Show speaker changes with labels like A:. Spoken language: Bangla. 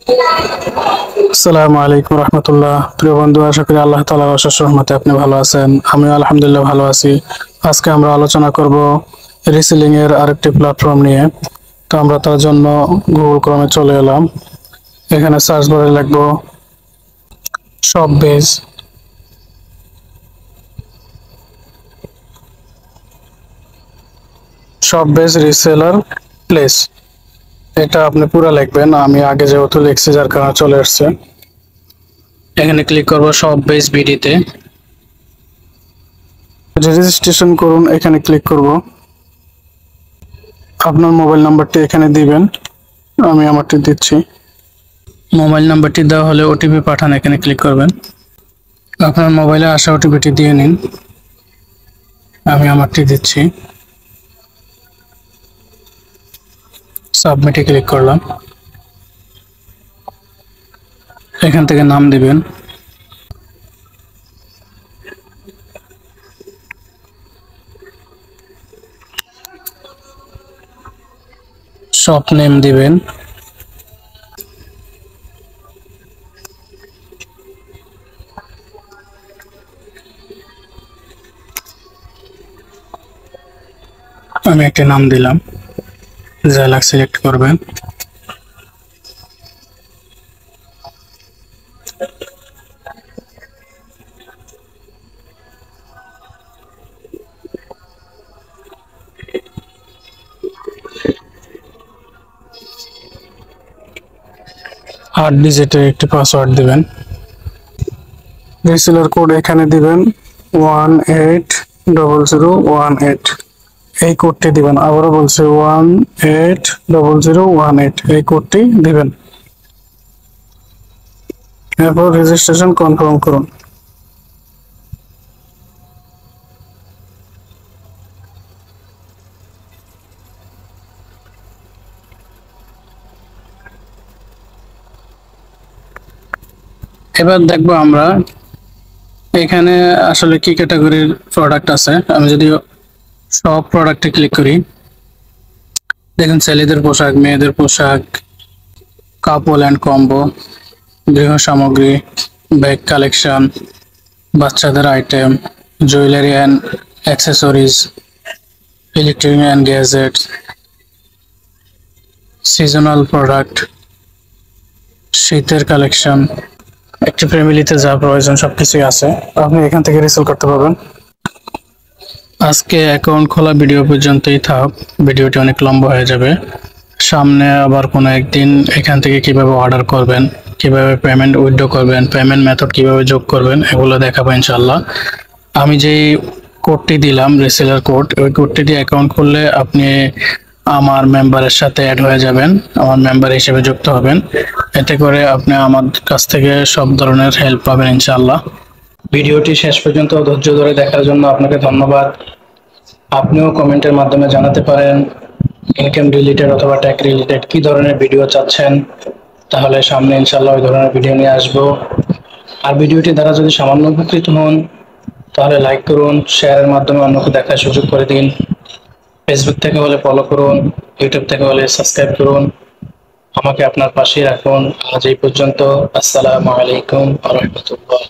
A: আসসালামু আলাইকুম রহমতুল্লাহ। প্রিয় বন্ধু, আশা করি আল্লাহ তাআলার অশেষ রহমতে আপনি ভালো আছেন। আমিও আলহামদুলিল্লাহ ভালো আছি। আজকে আমরা আলোচনা করব রিসেলিং এর আরেকটি প্ল্যাটফর্ম নিয়ে। তো আমরা তার জন্য গুগল ক্রমে চলে এলাম। এখানে সার্চ বারে লিখবো শপবেজ। শপবেজ রিসেলার প্লেস, এটা আপনি পুরো লিখবেন। আমি আগে যেহেতু লিখছি যার কারণে চলে আসছে। এখানে ক্লিক করব শপবেজ বিডিতে। রেজিস্ট্রেশন করুন, এখানে ক্লিক করব। আপনার মোবাইল নাম্বারটি এখানে দিবেন, আমি আমারটি দিচ্ছি। মোবাইল নাম্বারটি দেওয়া হলে ওটিপি পাঠান, এখানে ক্লিক করবেন। আপনার মোবাইলে আসা ওটিপিটি দিয়ে নিন, আমি আমারটি দিচ্ছি। সাবমিটে ক্লিক করলাম। এখান থেকে নাম দিবেন। শপ নেম দিবেন। আমি একটি নাম দিলাম, জেলা সিলেক্ট করবেন। আট ডিজিটের একটি পাসওয়ার্ড দিবেন। রিসেলার কোড এখানে দিবেন 180018। এই কোডটি দিবেন। আবারও বলছি 180018, এই কোডটি দিবেন। এরপর রেজিস্ট্রেশন কনফার্ম করুন। এবার দেখবো আমরা এখানে আসলে কি ক্যাটাগরির প্রোডাক্ট আছে। আমি যদি সব প্রোডাক্টে ক্লিক করি, দেখেন ছেলেদের পোশাক, মেয়েদের পোশাক, কাপল অ্যান্ড কম্বো, গৃহ সামগ্রী, ব্যাগ কালেকশন, বাচ্চাদের item, jewellery and accessories, electronic and gadgets, seasonal product, শীতের কালেকশন, একটি ফ্যামিলিতে যা প্রয়োজন সবকিছুই আছে। আপনি এখান থেকে রিসেল করতে পারবেন। আজকে অ্যাকাউন্ট খোলা ভিডিও পর্যন্তই থাক, ভিডিওটি অনেক লম্বা হয়ে যাবে। সামনে আবার কোনো একদিন এখান থেকে কিভাবে অর্ডার করবেন, কিভাবে পেমেন্ট উইথড্র করবেন, পেমেন্ট মেথড কিভাবে যোগ করবেন, এগুলো দেখাবো ইনশাল্লাহ। আমি যেই কোডটি দিলাম রিসেলার কোড, ওই কোডটি দিয়ে অ্যাকাউন্ট খুললে আপনি আমার মেম্বারের সাথে অ্যাড হয়ে যাবেন, আমার মেম্বার হিসেবে যুক্ত হবেন। এতে করে আপনি আমার কাছ থেকে সব ধরনের হেল্প পাবেন ইনশাল্লাহ। ভিডিওটি শেষ পর্যন্ত ধৈর্য ধরে দেখার জন্য আপনাকে ধন্যবাদ। আপনিও কমেন্টের মাধ্যমে জানাতে পারেন ইনকাম রিলেটেড অথবা ট্যাক্স রিলেটেড কি ধরনের ভিডিও চাচ্ছেন, তাহলে সামনে ইনশাল্লাহ ওই ধরনের ভিডিও নিয়ে আসবো। আর ভিডিওটি দ্বারা যদি সামান্য উপকৃত হন, তাহলে লাইক করুন, শেয়ারের মাধ্যমে অন্যকে দেখার সুযোগ করে দিন। ফেসবুক থেকে হলে ফলো করুন, ইউটিউব থেকে হলে সাবস্ক্রাইব করুন। আমাকে আপনার পাশেই রাখুন। আজ এই পর্যন্ত। আসসালামু আলাইকুম ওয়া রাহমাতুল্লাহ।